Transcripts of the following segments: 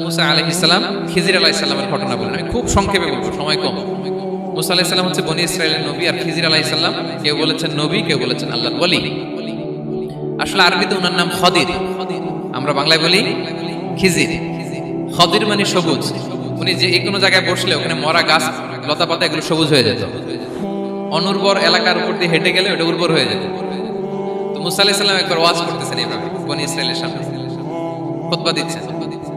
মুসা আলাইহিস সালাম খিজির আলাইহিস সালামের ঘটনা বলেন। আমি খুব সংক্ষেপে বলবো, সময় কম। মুসা আলাইহিস সালাম হচ্ছে বনি ইসরাইলের নবী, আর খিজির আলাইহিস সালাম কেউ বলেছেন নবী, কেউ বলেছেন আল্লাহর ওয়ালি। আসলে আরবিতে ওনার নাম খদির, আমরা বাংলায় বলি খিজির। খদির মানে সবুজ। উনি যে কোনো জায়গায় বসলে ওখানে মরা গাছ লতা পাতা এগুলো সবুজ হয়ে যেত। অনুর্বর এলাকার উপর দিয়ে হেঁটে গেলে ওটা উর্বর হয়ে যেত। তো মুসা আলাইহিস সালাম একবার ওয়াজ করতেছেন এইভাবে বনি ইসরাইলের সামনে, খুতবা দিচ্ছেন।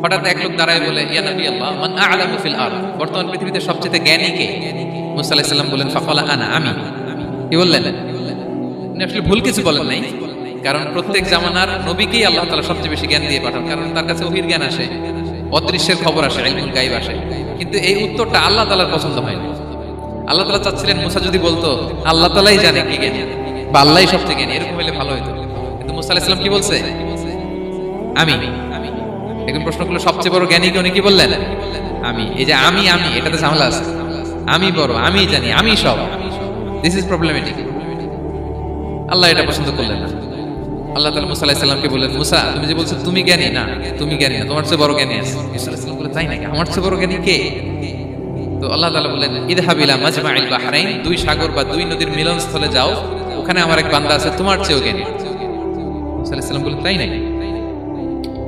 হঠাৎ এক লোক দাঁড়ায় বলে, ইয়া নবী আল্লাহ, মান আ'লামু ফিল আরদ, বর্তমান পৃথিবীতে সবচেয়ে জ্ঞানী কে? মুসা আলাইহিস সালাম বলেন, ফাকালা আনা, আমি। কি বললেন? উনি আসলে ভুল কিছু বলেন নাই, কারণ প্রত্যেক জামানার নবীকেই আল্লাহ তাআলা সবচেয়ে বেশি জ্ঞান দিয়ে পাঠান, কারণ তার কাছে ওহীর জ্ঞান আসে, অদৃশ্যের খবর আসে, ইলমুল গায়ব আসে। কিন্তু এই উত্তরটা আল্লাহ তাআলার পছন্দ হয়নি। আল্লাহ তাআলা চাচ্ছিলেন মুসা যদি বলতো আল্লাহ তাআলাই জানে কি জ্ঞানী, বা আল্লাহই সবচেয়ে জ্ঞানী, এরকম হলে ভালো হতো। কিন্তু মুসা আলাইহিস সালাম কি বলছে? আমি। এখন প্রশ্ন করলো সবচেয়ে বড় জ্ঞানী কে? উনি কি বললেন? আমি। এই যে আমি এটাতে ঝামেলা আছে। আমি বড়, আমি জানি, আমি সব, দিস ইজ প্রবলেমেটিক। আল্লাহ এটা পছন্দ করলেন না। আল্লাহ তাআলা মুসা আলাইহিস সালামকে বললেন, মুসা তুমি যে বলছো তুমি জ্ঞানী, না তুমি জ্ঞানী না, তোমার চেয়ে বড় জ্ঞানী আছে। মুসা আলাইহিস সালাম বলে, তাই নাকি? আমার চেয়ে বড় জ্ঞানী কে? তো আল্লাহ তাআলা বললেন, ইযহাব ইলা মাজমাইল বাহরাইন, দুই সাগর বা দুই নদীর মিলনস্থলে যাও, ওখানে আমার এক বান্দা আছে তোমার চেয়েও জ্ঞানী। মুসা আলাইহিস সালাম বললেন, তাই নাকি?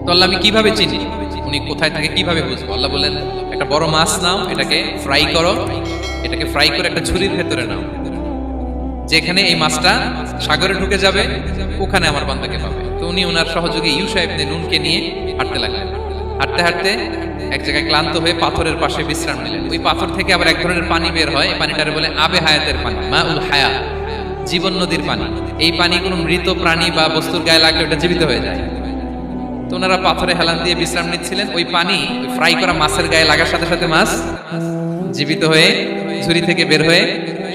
তো আল্লাহ আমি কিভাবে চিনি উনি কোথায় থাকে, কিভাবে বুঝবো? আল্লাহ বললেন, একটা বড় মাছ নাও, এটাকে ফ্রাই করো, এটাকে ফ্রাই করে একটা ঝুড়ির ভেতরে নাও, যেখানে এই মাছটা সাগরে ঢুকে যাবে ওখানে আমার বান্দাকে পাবে। তো উনি ওনার সহযোগী ইউশা ইবনে নুনকে নিয়ে হাঁটতে লাগলেন। হাঁটতে হাঁটতে এক জায়গায় ক্লান্ত হয়ে পাথরের পাশে বিশ্রাম নিলেন। ওই পাথর থেকে আবার এক ধরনের পানি বের হয়, এই পানিটারে বলে আবে হায়াতের পানি, মাউল হায়াত, জীবন নদীর পানি। এই পানি কোনো মৃত প্রাণী বা বস্তুর গায়ে লাগলে ওটা জীবিত হয়ে যায়। তো ওনারা পাথরে হেলান দিয়ে বিশ্রাম নিচ্ছিলেন। ওই পানি ফ্রাই করা মাছের গায়ে লাগার সাথে সাথে মাছ জীবিত হয়ে ঝুড়ি থেকে বের হয়ে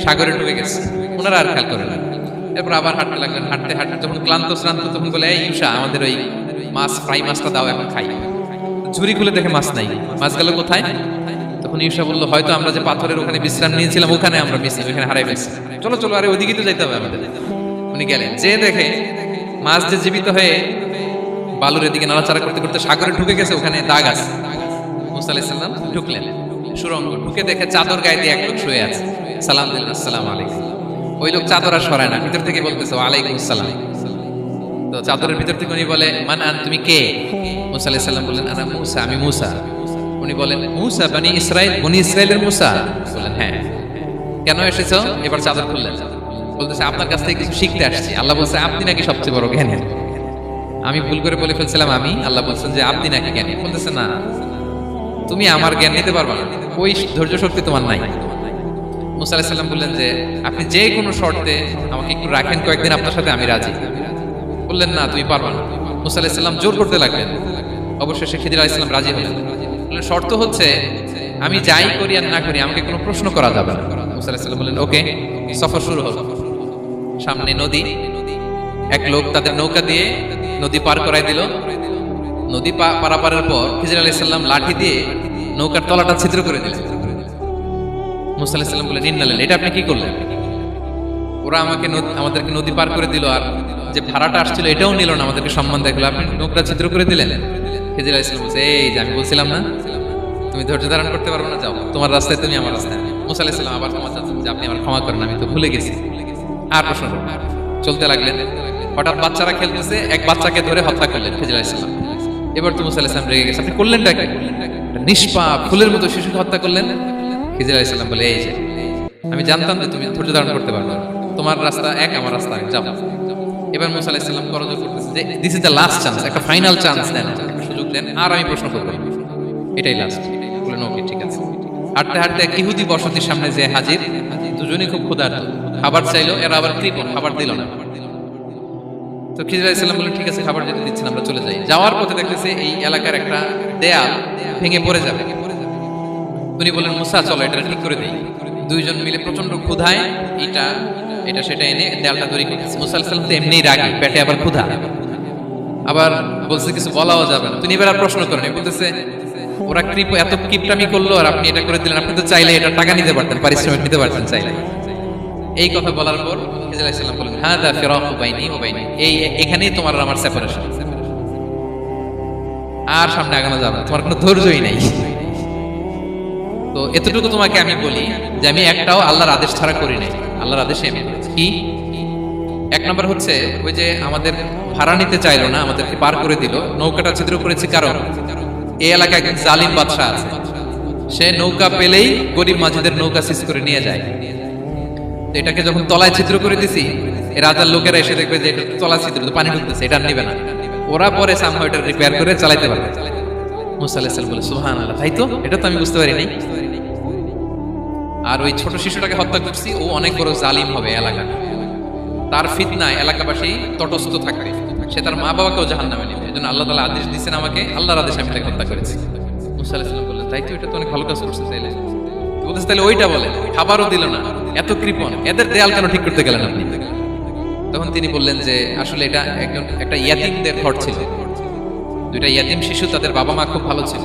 সাগরে ঢুকে গেছে। ওনারা আর খেয়াল করেন। এরপর আবার হাঁটতে লাগলেন। হাঁটতে হাঁটতে যখন ক্লান্ত শ্রান্ত, তখন বলে, এই ইউশা, আমাদের ওই মাছ ফ্রাই মাছটা দাও, এখন খাই। ঝুড়ি খুলে দেখে মাছ নাই। মাছ গেল কোথায়? তখন ইউশা বললো, হয়তো আমরা যে পাথরের ওখানে বিশ্রাম নিয়েছিলাম ওখানে আমরা ওখানে হারাই ফেলছি। চলো চলো, আরে ওইদিকে তো যাইতে হবে আমাদের। উনি গেলেন, যে দেখে মাছ যে জীবিত হয়ে বালুর দিকে নাড়াচাড়া করতে করতে সাগরে ঢুকে গেছে, ওখানে দাগ আছে। মুসা আলাইহিস সালাম ঢুকলেন সুরঙ্গ, ঢুকে দেখে চাদর গায়ে দিয়ে এক লোক শুয়ে আছে। সালাম দিলেন, আসসালামু আলাইকুম। ওই লোক চাদর আর সরায় না, ভিতর থেকে বলতেছে, ওয়ালাইকুম আসসালাম। তো চাদরের ভিতর থেকে উনি বলে, মান আন, তুমি কে? মুসা আলাইহিস সালাম বললেন, আনা মুসা, আমি মুসা। উনি বলেন, মুসা বনি ইসরাইল, বনি ইসরাইলের মুসা? বললেন, হ্যাঁ। কেন এসেছো? এবার চাদর খুললেন। বলতেছে, আপনার কাছ থেকে কিছু শিখতে আসছি। আল্লাহ বলছে, আপনি নাকি সবচেয়ে বড় জ্ঞানী। আমি ভুল করে বলে ফেলছিলাম আমি। আল্লাহ বলছেন যে আপনি নাকি জ্ঞানী। বলতেছে, না, তুমি আমার জ্ঞান নিতে পারবে না, ওই ধৈর্য শক্তি তোমার নাই। মুসা আলাইহিস সালাম বললেন যে আপনি যে কোনো শর্তে আমাকে একটু রাখেন, কয়েকদিন আপনার সাথে আমি রাজি। বললেন, না তুমি পারবে না। মুসা আলাইহিস সালাম জোর করতে লাগলেন। অবশেষে খিদির আলাইহিস সালাম রাজি হলেন। বললেন, শর্ত হচ্ছে আমি যাই করি আর না করি আমাকে কোনো প্রশ্ন করা যাবে না। মুসা আলাইহিস সালাম বললেন, ওকে। সফর শুরু হলো। সামনে নদী, এক লোক তাদের নৌকা দিয়ে নদী পার করাই দিল। নদী পারাপারের পর খিজির আলাইহিস সালাম লাঠি দিয়ে নৌকার তলাটা ছিদ্র করে দিলেন। মুসা আলাইহিস সালাম বললেন, ইন্নালিল্লাহ, এটা আপনি কি করলেন? ওরা আমাদেরকে নদী পার করে দিল, আর যে ভাড়াটা আসছিল এটাও নিল না, আমাদেরকে সম্মান দেখলো, আপনি নৌকা ছিদ্র করে দিলেন। খিজির আলাইহিস সালাম বলছে, এই যে আমি বলছিলাম না তুমি ধৈর্য ধারণ করতে পারবে না, যাও তোমার রাস্তায়, তুমি আমার রাস্তায়। মুসা আলাইহিস সালাম আবার ক্ষমা চাচ্ছেন যে আপনি আমার ক্ষমা করেন, আমি তো ভুলে গেছি। আর প্রশ্ন চলতে লাগলেন। হঠাৎ বাচ্চারা খেলতেছে, এক বাচ্চাকে ধরে হত্যা করলেন খিজির আলাইহিস সালাম। এবার তো মুসা আলাইহিস সালাম রেগে গেছে, আপনি করলেনটা কি? নিষ্পাপ ফুলের মতো শিশুকে হত্যা করলেন। খিজির আলাইহিস সালাম বলে, এই যে আমি জানতাম যে তুমি ধৈর্য ধারণ করতে পারবে না, তোমার রাস্তা এক, আমার রাস্তা এক, যাও। এবার মুসা আলাইহিস সালাম করজোর করতেছে যে this is the last chance, একটা ফাইনাল চান্স দেন, একটা সুযোগ দেন, আর আমি প্রশ্ন করব, এটাই লাস্ট। বলেন, ওকে ঠিক আছে। হাঁটতে হাঁটতে এক ইহুদি বসতির সামনে যে হাজির, দুজনেই খুব ক্ষুধার্ত, খাবার চাইলো, এরা আবার কৃপণ, খাবার দিল না। তো খিজির আলাইহিস সালাম বললেন, ঠিক আছে, খাবার যেতে দিচ্ছেন, আমরা চলে যাই। যাওয়ার পথে দেখতেছে এই এলাকার একটা দেয়াল ভেঙে পড়ে যাবে। উনি বললেন, মুসা চলো এটা ঠিক করে দেই। দুইজন মিলে প্রচন্ড ক্ষুধায় এটা সেটা এনে দেয়ালটা তৈরি করতেছে। মুসা আলাইহিস সালাম তো এমনিই রাগী, পেটে আবার ক্ষুধা, আবার বলছে কিছু বলাও যাবে না। তিনি এবার আর প্রশ্ন করেন, বলতেছে, ওরা এত কিপটামি করলো আর আপনি এটা করে দিলেন, আপনি তো চাইলে এটা টাকা নিতে পারতেন, পারিশ্রমিক নিতে পারতেন চাইলে। এই কথা বলার পর খিজির আলাইহিস সালাম বললেন, হাযা ফিরাকু বাইনি ওয়া বাইনি, এখানেই তোমার আর আমার সেপারেশন। আর সামনে আগানো যাবে না, তোমার কোনো ধৈর্যই নাই। তো এতটুকু তোমাকে আমি বলি যে আমি একটাও আল্লাহর আদেশ ছাড়া করি নাই, আল্লাহর আদেশে আমি করেছি। কি এক নম্বর হচ্ছে ওই যে আমাদের ভাড়া নিতে চাইলো না, আমাদেরকে পার করে দিল, নৌকাটা ছিদ্র করেছি কারণ এই এলাকায় একজন জালিম বাদশা আছে, সে নৌকা পেলেই গরিব মাঝিদের নৌকা সিজ করে নিয়ে যায়। তো এটাকে যখন তলায় ছিদ্র করে দিছি, এই রাজার লোকেরা এসে দেখবে যে এটা তলা ছিদ্র, পানি ঢুকতেছে, এটা নিবে না, ওরা পরে সামহাও এটা রিপেয়ার করে চালাইতে পারবে। মুসা আলাইহিস সালাম বলে সুবহানাল্লাহ, তাই তো, এটা তো আমি বুঝতে পারি নাই। আর ওই ছোট শিশুটাকে হত্যা করছি, ও অনেক বড় জালিম হবে এলাকা, তার ফিতনায় এলাকাবাসী তটস্থ থাকবে, সে তার মা বাবাকেও জাহান্নামে নেবে। এজন্য আল্লাহ তাআলা আদেশ দিয়েছেন আমাকে, আল্লাহর আদেশে আমি তাকে হত্যা করেছি। মুসা আলাইহিস সালাম বললেন তাই তো, এটা তো অনেক ভালো কাজ করছে। তাইলে বলতেছে তাহলে ওইটা বলে, খাবারও দিল না, এত কৃপণ, এদের দেয়াল কেন ঠিক করতে গেলেন আপনি? তখন তিনি বললেন যে আসলে এটা একটা ইয়াতিমদের ঘর ছিল, দুইটা ইয়াতিম শিশু, তাদের বাবা মা খুব ভালো ছিল,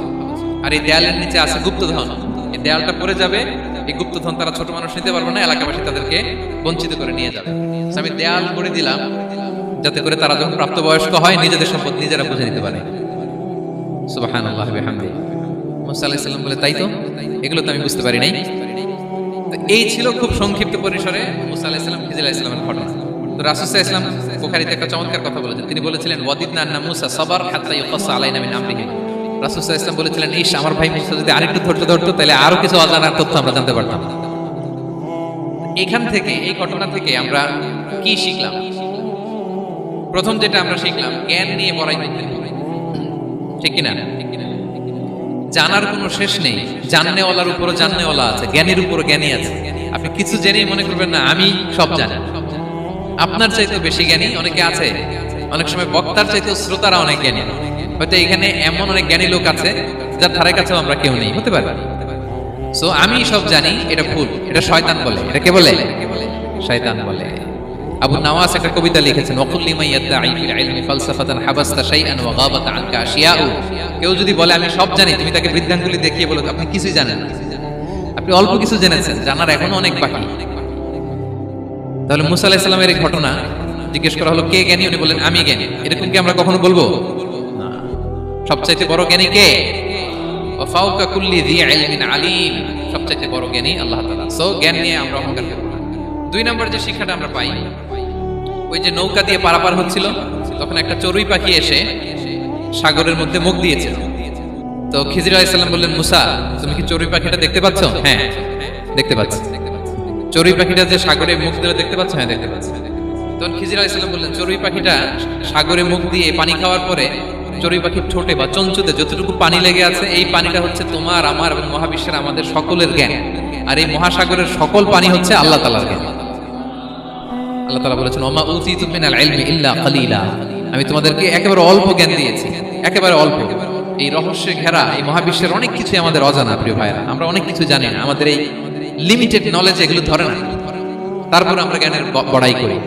আর এই দেয়ালের নিচে আছে গুপ্তধন, এই দেয়ালটা পড়ে যাবে, এই গুপ্তধন তারা ছোট মানুষ নিতে পারবে না, এলাকাবাসী তাদেরকে বঞ্চিত করে নিয়ে যাবে। আমি দেয়াল করে দিলাম যাতে করে তারা যখন প্রাপ্তবয়স্ক হয় নিজেদের সম্পদ নিজেরা বুঝে নিতে পারে। সুবহানাল্লাহ ওয়া বিহামদিহি। মুসা আলাইহিস সালাম বলে তাই তো, এগুলো তো আমি বুঝতে পারি নাই। তো এই ছিল খুব সংক্ষিপ্ত পরিসরে মুসা আলাইহিস সালাম খিজির আলাইহিস সালামের ঘটনা। তো রাসূল সাল্লাল্লাহু আলাইহি ওয়াসাল্লাম বুখারীতে একটা চমৎকার কথা বলেছেন, তিনি বলেছিলেন ওয়াদিদনা আন্না মুসা সাবার হাত্তা ইউকাসা আলাইনা মিন আমরিহি। রাসূল সাল্লাল্লাহু আলাইহি ওয়াসাল্লাম বলেছিলেন ইশ, আমার ভাই মুসা যদি আরেকটু ধৈর্য ধরতো তাহলে আরো কিছু অজানার তথ্য আমরা জানতে পারতাম। এখান থেকে, এই ঘটনা থেকে আমরা কি শিখলাম? প্রথম যেটা আমরা শিখলাম, জ্ঞান নিয়ে বড়াই করতে নেই, ঠিক কিনা? জানার কোনো শেষ নেই, জাননেওয়ালার উপরও জাননেওয়ালা আছে, জ্ঞানীর উপরও জ্ঞানী আছে। আপনি কিছু জেনেই মনে করবেন না আমি সব জানি, আপনার চাইতে বেশি জ্ঞানী অনেকে আছে। অনেক সময় বক্তার চাইতে শ্রোতারা অনেক জ্ঞানী। হয়তো এখানে এমন অনেক জ্ঞানী লোক আছে যার ধারে কাছেও আমরা কেউ নেই, হতে পারে। সো আমি সব জানি, এটা ভুল, এটা শয়তান বলে। এটা কে বলে? শয়তান বলে। আবু নাওয়াস একটা কবিতা লিখেছেন, ওয়াকুল লিমান ইয়াদঈ ফিল ইলমি ফালসাফাতান হাবাসতা শাইআন ওয়া গাবাত আনকা আশিয়াউ। কেউ যদি বলে আমি সব জানি, তুমি তাকে বৃদ্ধাঙ্গুলি দেখিয়ে বলো আপনি কিছুই জানেন না, আপনি অল্প কিছু জেনেছেন, জানার এখনো অনেক বাকি। তাহলে মুসা আলাইহিস সালামের এই ঘটনা জিজ্ঞেস করা হলো কে জ্ঞানী, উনি বললেন আমি জ্ঞানী। এরকম কি আমরা কখনো বলবো? না। সবচাইতে বড় জ্ঞানী কে? ওয়া ফাওকা কুল্লি যী ইলমিন আলীম, সবচাইতে বড় জ্ঞানী আল্লাহ তাআলা। সো জ্ঞান নিয়ে আমরা অহংকার করব না। দুই নম্বর যে শিক্ষাটা আমরা পাই, ওই যে নৌকা দিয়ে পারাপার হচ্ছিল, তখন একটা চড়ুই পাখি এসে সাগরের মধ্যে মুখ দিয়েছিল। তো খিজির আলাইহিস সালাম বললেন মুসা, তুমি কি চড়ুই পাখিটা দেখতে পাচ্ছ? হ্যাঁ দেখতে পাচ্ছি। চড়ুই পাখিটা যে সাগরে মুখ দিলে দেখতে পাচ্ছ? হ্যাঁ দেখতে পাচ্ছি। তখন খিজির আলাইহিস সালাম বললেন চড়ুই পাখিটা সাগরে মুখ দিয়ে পানি খাওয়ার পরে চড়ুই পাখির ঠোঁটে বা চঞ্চুতে যতটুকু পানি লেগে আছে, এই পানিটা হচ্ছে তোমার, আমার এবং মহাবিশ্বের আমাদের সকলের জ্ঞান। আর এই মহাসাগরের সকল পানি হচ্ছে আল্লাহ তাআলার জ্ঞান। আল্লাহ তাআলা বলেছেন ওমা উতিতু মিনাল ইলমি ইল্লা কালিলা, আমি তোমাদেরকে একেবারে অল্প জ্ঞান দিয়েছি, একেবারে অল্প। এই রহস্যে ঘেরা এই মহাবিশ্বের অনেক কিছু আমাদের অজানা। প্রিয় ভাইরা, আমরা অনেক কিছু জানি না, আমাদের এই লিমিটেড নলেজ এগুলো ধরে না, তারপর আমরা জ্ঞানের বড়াই করি।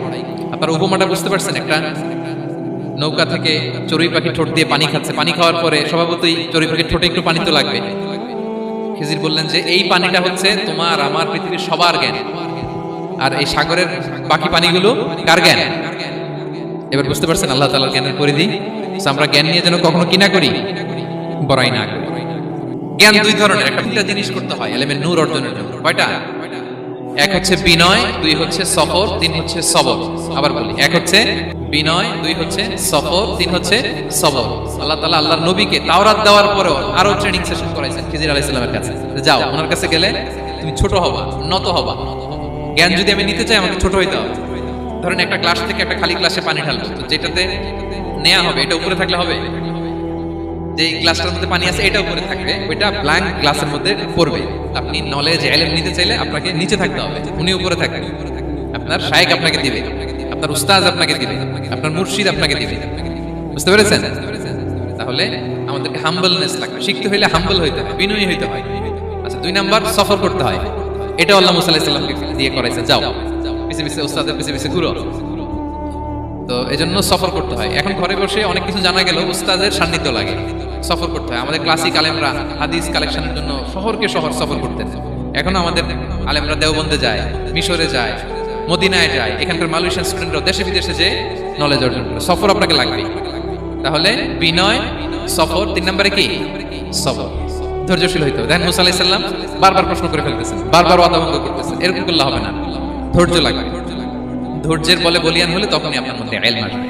আপনারা উপমাটা বুঝতে পারছেন? একটা নৌকা থেকে চড়ুই পাখি ঠোঁট দিয়ে পানি খাচ্ছে, পানি খাওয়ার পরে স্বভাবতই চড়ুই পাখির ঠোঁটে একটু পানি তো লাগবে। খিজির বললেন যে এই পানিটা হচ্ছে তোমার, আমার, পৃথিবীর সবার জ্ঞান, আর এই সাগরের বাকি পানিগুলো কার জ্ঞান? এবার বুঝতে পারছেন আল্লাহ তাআলার জ্ঞানের পরিধি। আমরা জ্ঞান নিয়ে যেন কখনো কি না করি, বড়াই না করি। জ্ঞান দুই ধরনের, একটা জিনিস করতে হয় এলেমের নূর অর্জনের জন্য। কয়টা? এক হচ্ছে বিনয়, দুই হচ্ছে সফর, তিন হচ্ছে সবর। আবার বলি, এক হচ্ছে বিনয়, দুই হচ্ছে সফর, তিন হচ্ছে সবর। আল্লাহ তাআলা আল্লাহর নবীকে তাওরাত দেওয়ার পরেও আরো ট্রেনিং সেশন করাইছেন খিজির আলাইহিস সালামের কাছে। যাও, ওনার কাছে গেলে তুমি ছোট হবা, নত হবা। জ্ঞান যদি আমি নিতে চাই আমাকে ছোট হইতে হবে। ধরেন একটা গ্লাস থেকে একটা খালি গ্লাসে পানি ঢালবো, তো যেটাতে নেওয়া হবে এটা উপরে থাকলে হবে? যে গ্লাসটার মধ্যে পানি আছে এটা উপরে থাকবে, ওইটা ব্ল্যাঙ্ক গ্লাসের মধ্যে পড়বে। আপনি নলেজ ইলম নিতে চাইলে আপনাকে নিচে থাকতে হবে, উনি উপরে থাকবেন। আপনার শায়েখ আপনাকে দিবে, আপনার উস্তাদ আপনাকে দিবে, আপনার মুর্শিদ আপনাকে দিবে। বুঝতে পেরেছেন? তাহলে আমাদেরকে হাম্বলনেস লাগবে, শিখতে হইলে হাম্বল হইতে হয়, বিনয়ী হইতে হয়। আচ্ছা, দুই নাম্বার সফর করতে হয়। এটা আল্লাহ মুসা আলাইহিস সালামকে দিয়ে করাইছে, যাও পিছে পিছে উস্তাদের পিছে পিছে ঘুরো। তো এজন্য সফর করতে হয়। এখন ঘরে বসে অনেক কিছু জানা গেল, উস্তাদের সান্নিধ্য লাগে, সফর করতে হয়। আমাদের ক্লাসিক আলেমরা হাদিস কালেকশনের জন্য শহরকে শহর সফর করতেন। এখন আমাদের আলেমরা দেওবন্দে যায়, মিশরে যায়, মদিনায় যায়, এখানকার মালয়েশিয়ান স্টুডেন্টরা দেশে বিদেশে যে নলেজ অর্জন করে। সফর আপনাকে লাগবে। তাহলে বিনয়, সফর, 3 নম্বরে কি সবর, ধৈর্যশীল হইতে হবে। দেখেন মুসা আলাইহিস সালাম বারবার প্রশ্ন করে ফেলতেছেন, বারবার ওয়াদা ভঙ্গ করতেছেন, এরকম করলে হবে না, ধৈর্য লাগবে। ধৈর্যের বলে বলিয়ান হলে তখনই আপনার মধ্যে ইলম আসবে।